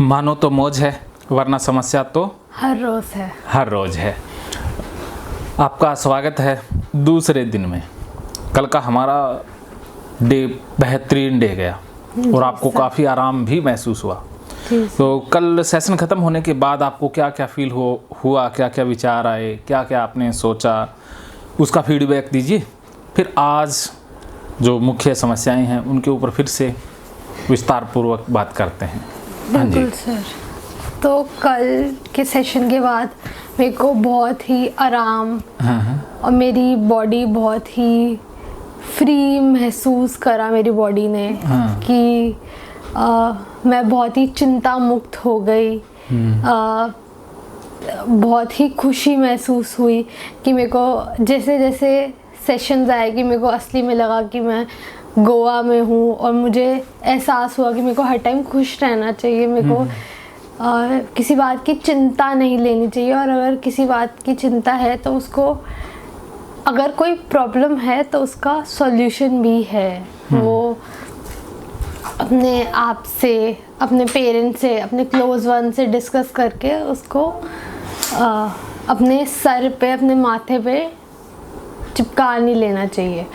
मानो तो मौज है, वरना समस्या तो हर रोज़ है। हर रोज है। आपका स्वागत है दूसरे दिन में। कल का हमारा डे बेहतरीन डे गया और आपको काफ़ी आराम भी महसूस हुआ। तो कल सेशन ख़त्म होने के बाद आपको क्या क्या फील हुआ, क्या क्या विचार आए, क्या क्या आपने सोचा, उसका फीडबैक दीजिए। फिर आज जो मुख्य समस्याएं हैं उनके ऊपर फिर से विस्तार पूर्वक बात करते हैं। बिल्कुल सर। तो कल के सेशन के बाद मेरे को बहुत ही आराम और मेरी बॉडी बहुत ही फ्री महसूस करा मेरी बॉडी ने कि मैं बहुत ही चिंता मुक्त हो गई। बहुत ही खुशी महसूस हुई कि मेरे को जैसे जैसे सेशंस आए कि मेरे को असली में लगा कि मैं गोवा में हूँ और मुझे एहसास हुआ कि मेरे को हर टाइम खुश रहना चाहिए। मेरे को किसी बात की चिंता नहीं लेनी चाहिए, और अगर किसी बात की चिंता है तो उसको, अगर कोई प्रॉब्लम है तो उसका सॉल्यूशन भी है। वो अपने आप से, अपने पेरेंट्स से, अपने क्लोज वन से डिस्कस करके उसको अपने सर पे, अपने माथे पे चिपका नहीं लेना चाहिए।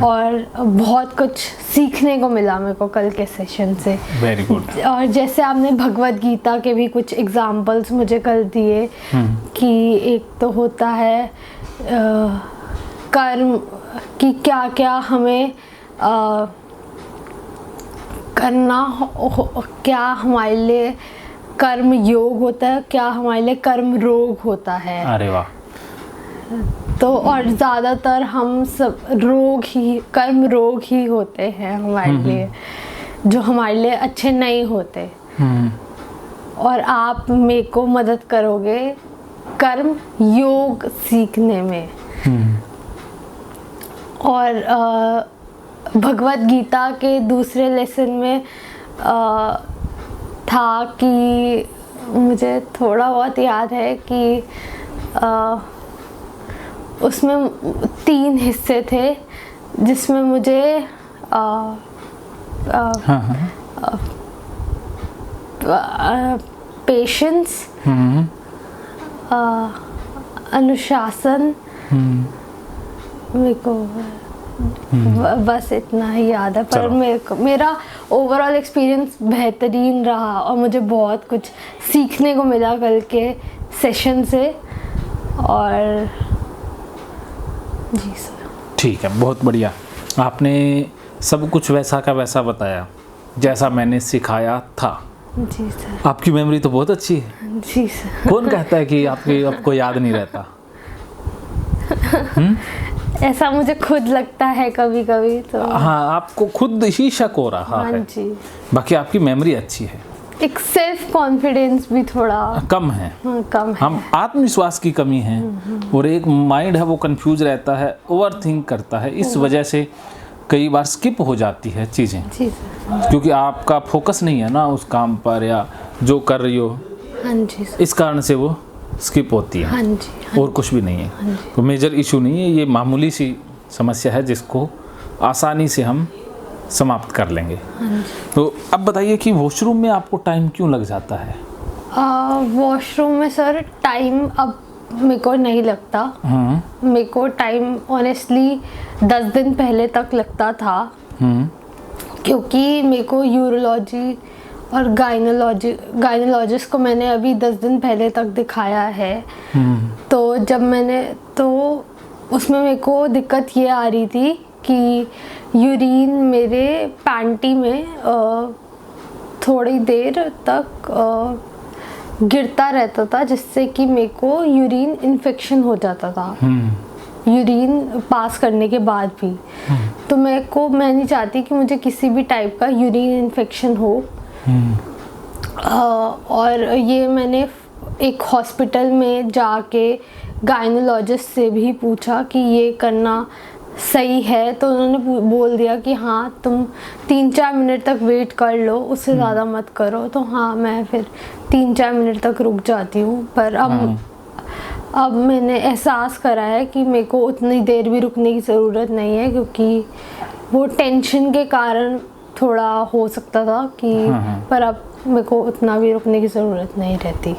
और बहुत कुछ सीखने को मिला मेरे को कल के सेशन से। Very good. और जैसे आपने भगवद गीता के भी कुछ एग्जाम्पल्स मुझे कल दिए कि एक तो होता है कर्म कि क्या क्या हमें करना क्या हमारे लिए कर्म योग होता है, क्या हमारे लिए कर्म रोग होता है। अरे वाह। तो और ज़्यादातर हम सब कर्म रोग ही होते हैं हमारे लिए, जो हमारे लिए अच्छे नहीं होते। और आप मेरे को मदद करोगे कर्म योग सीखने में। और भगवद गीता के दूसरे लेसन में था कि मुझे थोड़ा बहुत याद है कि उसमें 3 हिस्से थे जिसमें मुझे पेशेंस, अनुशासन, मेरे को बस इतना ही याद है। पर मेरा ओवरऑल एक्सपीरियंस बेहतरीन रहा और मुझे बहुत कुछ सीखने को मिला कल के सेशन से। और जी सर। ठीक है, बहुत बढ़िया। आपने सब कुछ वैसा का वैसा बताया जैसा मैंने सिखाया था। जी सर। आपकी मेमोरी तो बहुत अच्छी है। जी सर। कौन कहता है कि आपको याद नहीं रहता? ऐसा मुझे खुद लगता है कभी कभी तो। हाँ, आपको खुद ही शक हो रहा है। जी। बाकी आपकी मेमोरी अच्छी है। एक सेल्फ कॉन्फिडेंस भी थोड़ा कम है। कम है। हम आत्मविश्वास की कमी है और एक माइंड है वो कंफ्यूज रहता है, ओवर थिंक करता है। इस वजह से कई बार स्किप हो जाती है चीज़ें। जी सर। क्योंकि आपका फोकस नहीं है ना उस काम पर या जो कर रही हो। हाँ जी सर। इस कारण से वो स्किप होती है। हाँ जी। और कुछ भी नहीं है। तो मेजर इशू नहीं है, ये मामूली सी समस्या है जिसको आसानी से हम समाप्त कर लेंगे। तो अब बताइए कि वॉशरूम में आपको टाइम क्यों लग जाता है? वॉशरूम में सर टाइम अब मेरे को नहीं लगता। मेरे को टाइम ऑनेस्टली 10 दिन पहले तक लगता था। क्योंकि मेरे को यूरोलॉजी और गायनोलॉजिस्ट को मैंने अभी 10 दिन पहले तक दिखाया है। तो जब मैंने उसमें मेरे को दिक्कत ये आ रही थी कि यूरिन मेरे पैंटी में थोड़ी देर तक गिरता रहता था, जिससे कि मेरे को यूरिन इन्फेक्शन हो जाता था यूरिन पास करने के बाद भी। तो मैं नहीं चाहती कि मुझे किसी भी टाइप का यूरिन इन्फेक्शन हो। और ये मैंने एक हॉस्पिटल में जाके गायनोलॉजिस्ट से भी पूछा कि ये करना सही है, तो उन्होंने बोल दिया कि हाँ तुम 3-4 मिनट तक वेट कर लो, उससे ज़्यादा मत करो। तो हाँ, मैं फिर 3-4 मिनट तक रुक जाती हूँ। पर अब मैंने एहसास करा है कि मेरे को उतनी देर भी रुकने की ज़रूरत नहीं है, क्योंकि वो टेंशन के कारण थोड़ा हो सकता था कि पर अब मेरे को उतना भी रुकने की ज़रूरत नहीं रहती।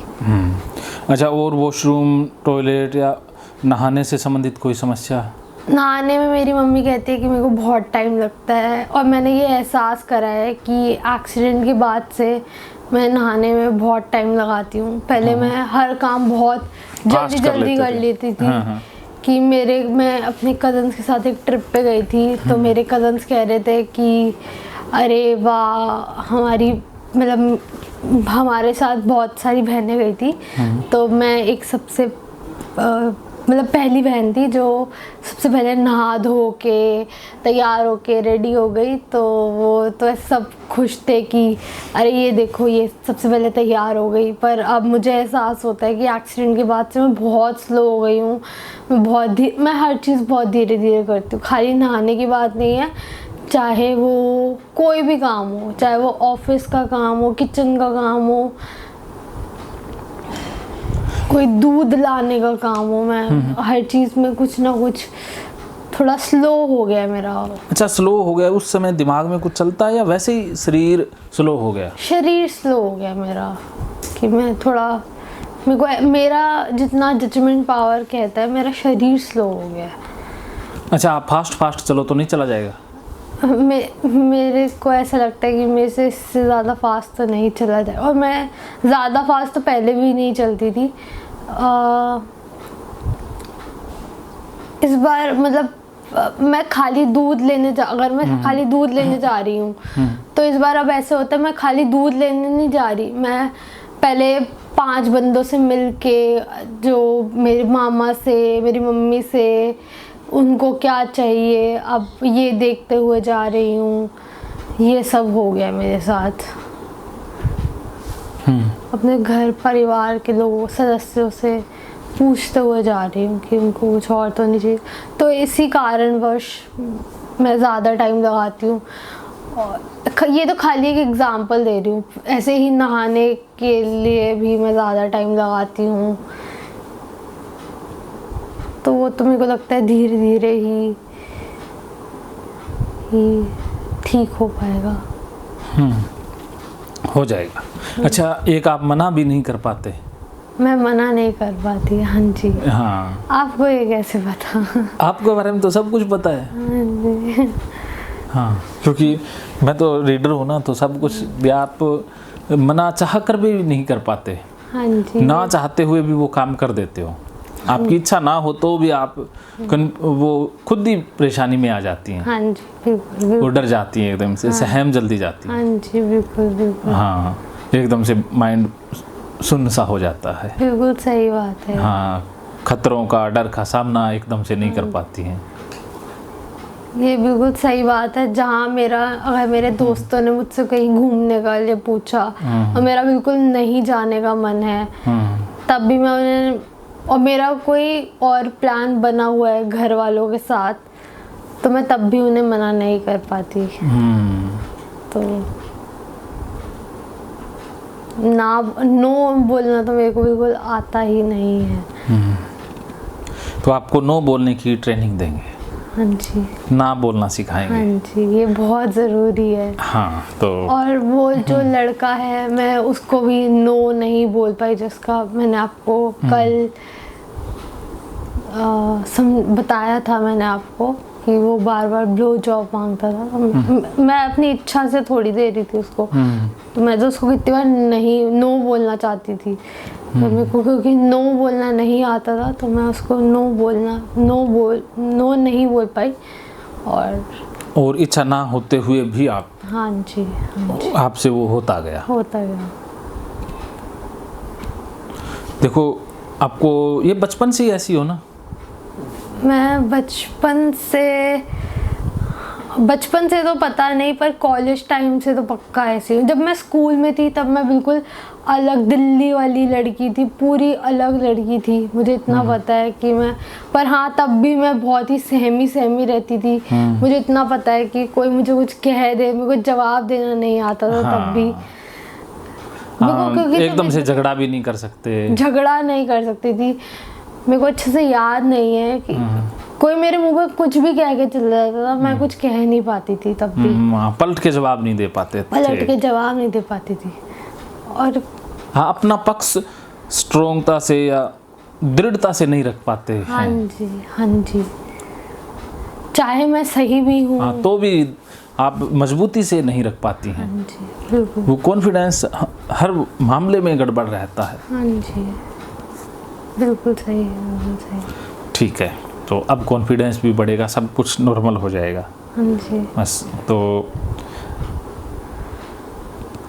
अच्छा, और वॉशरूम, टॉयलेट या नहाने से संबंधित कोई समस्या? नहाने में मेरी मम्मी कहती है कि मेरे को बहुत टाइम लगता है, और मैंने ये एहसास करा है कि एक्सीडेंट के बाद से मैं नहाने में बहुत टाइम लगाती हूँ। पहले मैं हर काम बहुत जल्दी जल्दी कर लेती थी। कि मैं अपने कज़न्स के साथ एक ट्रिप पे गई थी, तो मेरे कज़न्स कह रहे थे कि अरे वाह, हमारे साथ बहुत सारी बहनें गई थी, तो मैं एक सबसे पहली बहन थी जो सबसे पहले नहा धो के तैयार होके रेडी हो गई। तो वो तो सब खुश थे कि अरे ये देखो, ये सबसे पहले तैयार हो गई। पर अब मुझे एहसास होता है कि एक्सीडेंट के बाद से मैं बहुत स्लो हो गई हूँ। मैं हर चीज़ बहुत धीरे धीरे करती हूँ। खाली नहाने की बात नहीं है, चाहे वो कोई भी काम हो, चाहे वो ऑफिस का काम हो, किचन का काम हो, कोई दूध लाने का काम हो, मैं हर चीज़ में कुछ ना कुछ थोड़ा स्लो हो गया मेरा। अच्छा, स्लो हो गया, उस समय दिमाग में कुछ चलता है या वैसे ही शरीर स्लो हो गया? शरीर स्लो हो गया मेरा, कि मैं थोड़ा, मेरा जितना जजमेंट पावर कहता है, मेरा शरीर स्लो हो गया। अच्छा, आप फास्ट चलो तो नहीं चला जाएगा? मेरे को ऐसा लगता है कि मेरे से इससे ज़्यादा फास्ट तो नहीं चला जाए, और मैं ज़्यादा फास्ट तो पहले भी नहीं चलती थी। इस बार मैं खाली दूध लेने अगर मैं खाली दूध लेने जा रही हूँ, तो इस बार अब ऐसे होता है मैं खाली दूध लेने नहीं जा रही, मैं पहले 5 बंदों से मिल के, जो मेरी मामा से, मेरी मम्मी से, उनको क्या चाहिए अब ये देखते हुए जा रही हूँ। ये सब हो गया मेरे साथ। अपने घर परिवार के लोगों, सदस्यों से पूछते हुए जा रही हूँ कि उनको कुछ और तो नहीं चाहिए। तो इसी कारणवश मैं ज़्यादा टाइम लगाती हूँ। और ये तो खाली एक एग्जांपल दे रही हूँ, ऐसे ही नहाने के लिए भी मैं ज़्यादा टाइम लगाती हूँ। तो वो तो मेरे को लगता है धीरे धीरे ही ठीक हो पाएगा। हो जाएगा। अच्छा, एक आप मना भी नहीं कर पाते? मैं मना नहीं कर पाती। हाँ जी। हाँ, आपको ये कैसे पता? आपके बारे में तो सब कुछ पता है। हाँ जी। हाँ, क्योंकि मैं तो रीडर हूँ ना, तो सब कुछ भी आप मना चाह कर भी नहीं कर पाते। हाँ जी। ना चाहते हुए भी वो काम कर देते हो। आपकी इच्छा ना हो तो भी आप वो खुद ही परेशानी में आ जाती हैं। हाँ जी, बिल्कुल। वो डर जाती हैं एकदम से, सहम जल्दी जाती हैं। हाँ जी, बिल्कुल बिल्कुल। हाँ, एकदम से माइंड सुन्न सा हो जाता है। बिल्कुल सही बात है। हाँ, खतरों का, डर का सामना एकदम से नहीं कर पाती हैं। ये बिल्कुल सही बात है। अगर मेरे दोस्तों ने मुझसे कहीं घूमने का लिए पूछा और मेरा बिल्कुल नहीं जाने का मन है, तब भी मैं उन्हें, और मेरा कोई और प्लान बना हुआ है घर वालों के साथ, तो मैं तब भी उन्हें मना नहीं कर पाती। तो नो बोलना तो मेरे को बिल्कुल आता ही नहीं है। तो आपको नो बोलने की ट्रेनिंग देंगे। हाँ जी। ना बोलना सिखाएंगे। हाँ जी, ये बहुत ज़रूरी है। हाँ, तो और वो जो लड़का है, मैं उसको भी नो नहीं बोल पाई, जिसका मैंने आपको कल बताया था, मैंने आपको कि वो बार बार ब्लो जॉब मांगता था। मैं अपनी इच्छा से थोड़ी दे रही थी उसको, तो मैं तो उसको कितनी बार नो बोलना चाहती थी। तो मेरे को क्योंकि नो बोलना नहीं आता था, तो मैं उसको नो नहीं बोल पाई। और इच्छा ना होते हुए भी आप, हाँ जी, हाँ जी, आपसे वो होता गया। देखो, आपको ये बचपन से ही ऐसी हो ना? मैं बचपन से तो पता नहीं, पर कॉलेज टाइम से तो पक्का ऐसी हूँ। जब मैं स्कूल में थी तब मैं बिल्कुल अलग दिल्ली वाली लड़की थी, पूरी अलग लड़की थी, मुझे इतना पता है कि पर हाँ, तब भी मैं बहुत ही सहमी रहती थी। मुझे इतना पता है कि कोई मुझे कुछ कह दे, मेरे को जवाब देना नहीं आता था। तब भी एकदम से झगड़ा भी नहीं कर सकते। झगड़ा नहीं कर सकती थी। मेरे को अच्छे से याद नहीं है कि कोई मेरे मुंह पे कुछ भी कह के चल जाता था, मैं कुछ कह नहीं पाती थी तब भी। पलट के जवाब नहीं दे पाते थे। पलट के जवाब नहीं दे पाती थी। और हाँ, अपना पक्ष स्ट्रोंगता से या दृढ़ता से नहीं रख पाते हाँ हैं। जी, हाँ जी, चाहे मैं सही भी हूँ। हाँ, तो भी आप मजबूती से नहीं रख पाती हैं। हाँ जी, बिल्कुल। वो कॉन्फिडेंस हर मामले में गड़बड़ रहता है। हाँ जी, बिल्कुल सही है, बिल्कुल सही। ठीक है, तो अब कॉन्फिडेंस भी बढ़ेगा, सब कुछ नॉर्मल हो जाएगा। हाँ जी। बस तो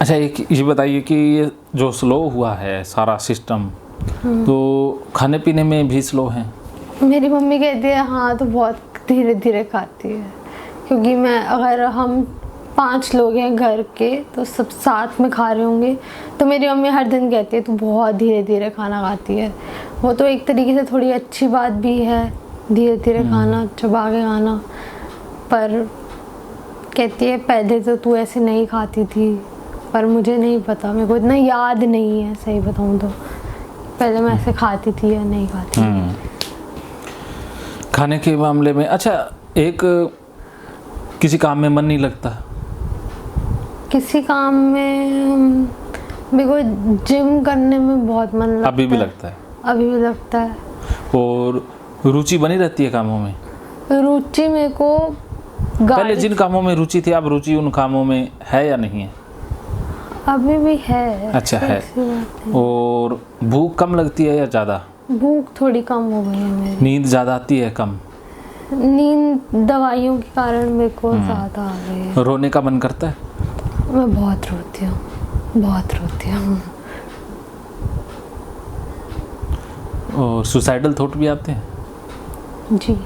अच्छा, एक ये बताइए कि ये जो स्लो हुआ है सारा सिस्टम, तो खाने पीने में भी स्लो हैं? मेरी मम्मी कहती है हाँ, तो बहुत धीरे धीरे खाती है, क्योंकि मैं अगर हम 5 लोग हैं घर के तो सब साथ में खा रहे होंगे, तो मेरी मम्मी हर दिन कहती है तू बहुत धीरे धीरे खाना खाती है। वो तो एक तरीके से थोड़ी अच्छी बात भी है, धीरे धीरे खाना, चबा के खाना, पर कहती है पहले तो तू ऐसे नहीं खाती थी, पर मुझे नहीं पता, मेरे को इतना याद नहीं है सही बताऊँ तो पहले मैं ऐसे खाती थी या नहीं खाती। खाने के मामले में अच्छा, एक किसी काम में मन नहीं लगता? किसी काम में मेरे को जिम करने में बहुत मन लगता है। अभी भी लगता है? अभी भी लगता है। और रुचि बनी रहती है कामों में? रुचि मेरे को पहले जिन कामों में रुचि थी, अब रुचि उन कामों में है या नहीं है? अभी भी है। अच्छा है। और भूख कम लगती है या ज़्यादा? भूख थोड़ी कम हो गई है मेरी। नींद ज़्यादा आती है कम? नींद दवाइयों के कारण मेरे को ज़्यादा आ गई है। रोने का मन करता है? मैं बहुत रोती हूँ, बहुत रोती हूँ। और सुसाइडल थॉट भी आते हैं? जी।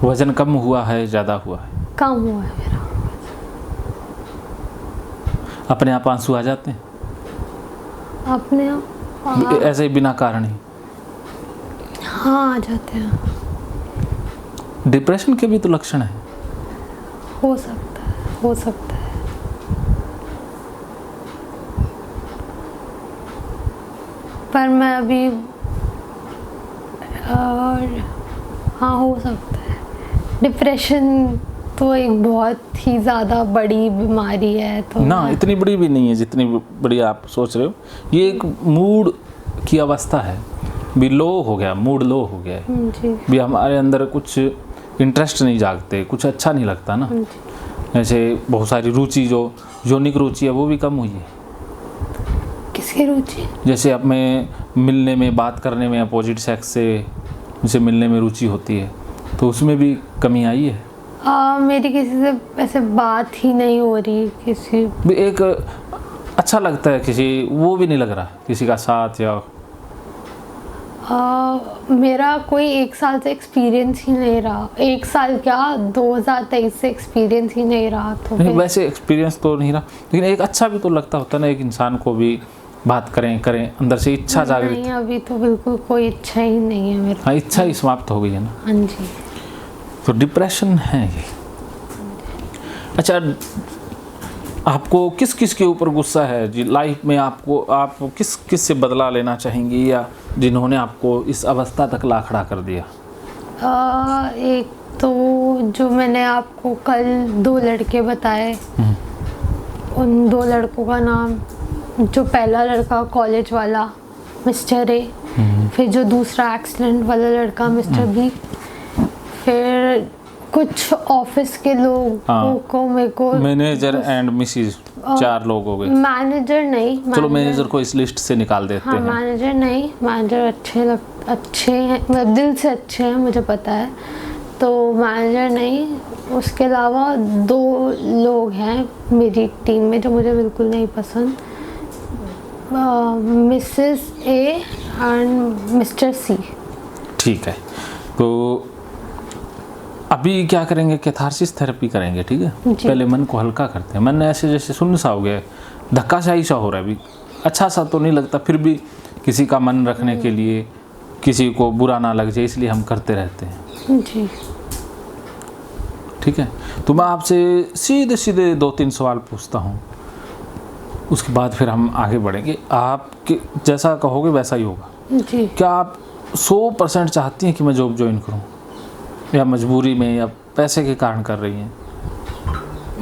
वजन कम हुआ है, ज़्यादा हुआ है? कम हुआ है मेरा। अपने आप आंसू आ जाते हैं? अपने आप ऐसे ही बिना कारण ही? हाँ, आ जाते हैं। डिप्रेशन के भी तो लक्षण है? हो सकता है, हो सकता है। पर मैं अभी और हाँ, हो सकता है। डिप्रेशन तो एक बहुत ही ज़्यादा बड़ी बीमारी है, तो ना, इतनी बड़ी भी नहीं है जितनी बड़ी आप सोच रहे हो। ये एक मूड की अवस्था है, भी लो हो गया, मूड लो हो गया है, जी। भी हमारे अंदर कुछ इंटरेस्ट नहीं जागते, कुछ अच्छा नहीं लगता ना। जैसे बहुत सारी रुचि, जो यौनिक रुचि है वो भी कम हुई है। किसकी रुचि? जैसे अब में मिलने में, बात करने में, अपोजिट सेक्स से मिलने में रुचि होती है, तो उसमें भी कमी आई है। मेरी किसी से ऐसे बात ही नहीं हो रही, किसी भी एक अच्छा लगता है किसी, वो भी नहीं लग रहा किसी का साथ, या मेरा कोई 1 साल से एक्सपीरियंस ही नहीं रहा। 1 साल क्या, 2023 से एक्सपीरियंस ही नहीं रहा। तो नहीं, वैसे एक्सपीरियंस तो नहीं रहा, लेकिन एक अच्छा भी तो लगता होता ना, एक इंसान को भी बात करें अंदर से इच्छा जागृत। नहीं, अभी तो बिल्कुल कोई इच्छा ही नहीं है मेरे। हाँ, इच्छा ही समाप्त हो गई है ना। हाँ जी। तो डिप्रेशन है ये। अच्छा, आपको किस किस के ऊपर गुस्सा है जी लाइफ में? आप किस किस से बदला लेना चाहेंगी, या जिन्होंने आपको इस अवस्था तक ला खड़ा कर दिया? एक तो जो मैंने आपको कल 2 लड़के बताए, उन 2 लड़कों का नाम, जो पहला लड़का कॉलेज वाला मिस्टर ए, फिर जो दूसरा एक्सीडेंट वाला लड़का मिस्टर बी, फिर कुछ ऑफिस के लोगों को मेरे को मैनेजर एंड मिसिज, 4 लोग हो गए। मैनेजर नहीं, चलो मैनेजर को इस लिस्ट से निकाल देते हाँ, हैं। मैनेजर नहीं, मैनेजर अच्छे हैं, मतलब दिल से अच्छे हैं, मुझे पता है, तो मैनेजर नहीं। उसके अलावा 2 लोग हैं मेरी टीम में जो मुझे बिल्कुल नहीं पसंद, मिसेस ए एंड मिस्टर सी। ठीक है, तो अभी क्या करेंगे? कैथारसिस थेरेपी करेंगे, ठीक है? पहले मन को हल्का करते हैं। मन ऐसे जैसे शून्य सा हो गया है, धक्काशाही सा हो रहा है, अभी अच्छा सा तो नहीं लगता, फिर भी किसी का मन रखने के लिए, किसी को बुरा ना लग जाए, इसलिए हम करते रहते हैं। जी। ठीक है, तो मैं आपसे सीधे सीधे 2-3 सवाल पूछता हूँ, उसके बाद फिर हम आगे बढ़ेंगे। आप जैसा कहोगे वैसा ही होगा। जी। क्या आप 100% चाहती हैं कि मैं जॉब ज्वाइन करूँ? या मजबूरी में या पैसे के कारण कर रही हैं?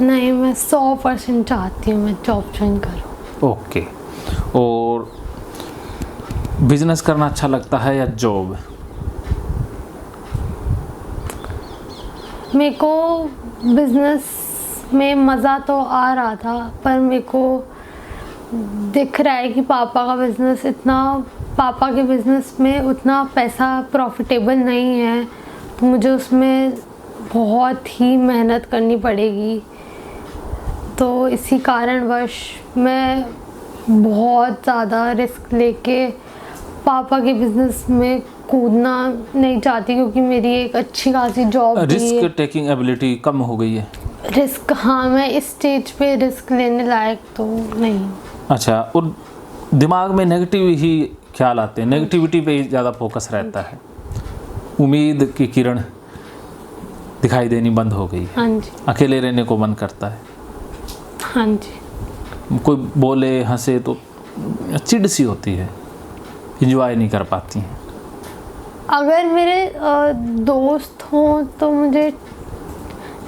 नहीं, मैं 100% चाहती हूँ मैं जॉब ज्वाइन करूँ। ओके। और बिजनेस करना अच्छा लगता है या जॉब? मेरे को बिजनेस में मज़ा तो आ रहा था, पर मेरे को दिख रहा है कि पापा के बिज़नेस में उतना पैसा प्रॉफिटेबल नहीं है, तो मुझे उसमें बहुत ही मेहनत करनी पड़ेगी। तो इसी कारणवश मैं बहुत ज़्यादा रिस्क लेके पापा के बिज़नेस में कूदना नहीं चाहती, क्योंकि मेरी एक अच्छी खासी जॉब भी है। रिस्क टेकिंग एबिलिटी कम हो गई है? रिस्क, हाँ, मैं इस स्टेज पे रिस्क लेने लायक तो नहीं। अच्छा, और दिमाग में नेगेटिव ही ख्याल आते हैं, नेगेटिविटी पे ही ज़्यादा फोकस रहता है, उम्मीद की किरण दिखाई देनी बंद हो गई है। हाँ जी। अकेले रहने को मन करता है। हाँ जी। कोई बोले हंसे तो चिढ़ सी होती है, इंजॉय नहीं कर पाती हैं। अगर मेरे दोस्त हों तो मुझे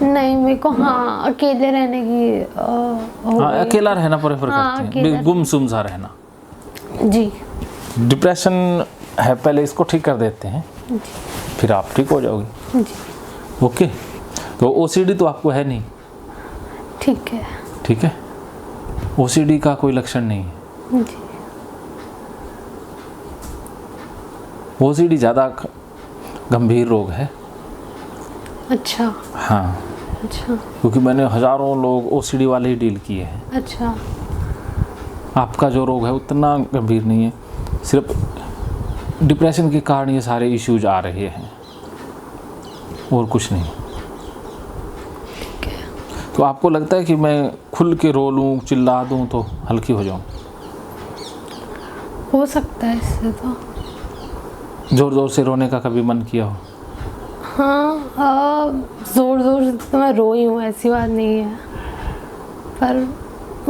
नहीं, मेरे को हाँ अकेले रहने की हाँ, अकेला रहना प्रेफर करती हैं, गुमसुम सा रहना। जी। डिप्रेशन है, पहले इसको ठीक कर देते हैं, फिर आप ठीक हो जाओगे। जी। ओके। तो ओसीडी तो आपको है नहीं? ठीक है। ठीक है, ओसीडी का कोई लक्षण नहीं है। जी। ओसीडी ज़्यादा गंभीर रोग है। अच्छा। हाँ, अच्छा। क्योंकि मैंने हज़ारों लोग ओसीडी वाले ही डील किए हैं। अच्छा। आपका जो रोग है उतना गंभीर नहीं है, सिर्फ डिप्रेशन के कारण ये सारे इश्यूज आ रहे हैं और कुछ नहीं। तो आपको लगता है कि मैं खुल के रो लूँ, चिल्ला दूँ तो हल्की हो जाऊँ? हो सकता है इससे तो। ज़ोर ज़ोर से रोने का कभी मन किया हो? हाँ, ज़ोर ज़ोर से तो मैं रोई हूँ, ऐसी बात नहीं है, पर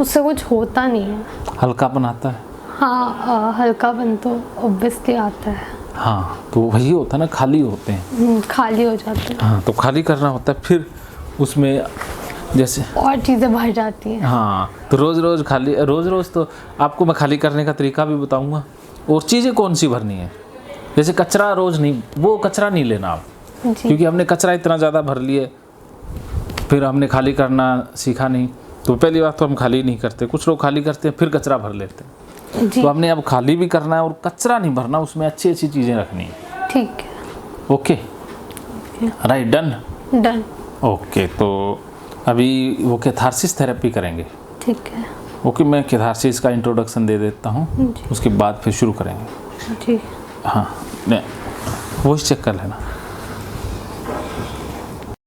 उससे कुछ होता नहीं है। हल्कापन आता है? हाँ, हल्कापन तो ऑब्वियसली आता है। हाँ, तो वही होता है ना, खाली होते हैं। खाली हो जाते हैं। हाँ, तो खाली करना होता है, फिर उसमें जैसे और चीज़ें भर जाती हैं। हाँ, तो रोज़ रोज़ तो आपको मैं खाली करने का तरीका भी बताऊंगा, और चीज़ें कौन सी भरनी है। जैसे कचरा रोज़ नहीं, वो कचरा नहीं लेना आप, क्योंकि हमने कचरा इतना ज़्यादा भर लिए, फिर हमने खाली करना सीखा नहीं। तो पहली बात तो हम खाली नहीं करते, कुछ लोग खाली करते हैं फिर कचरा भर लेते हैं। तो हमने अब खाली भी करना है और कचरा नहीं भरना, उसमें अच्छी अच्छी चीज़ें रखनी है। ठीक है। Okay, right, done. Done. Okay, तो अभी वो कैथारसिस थेरेपी करेंगे। ठीक है। ओके, मैं कैथारसिस का इंट्रोडक्शन दे देता हूँ, उसके बाद फिर शुरू करेंगे। जी। हाँ, वॉइस चेक कर लेना।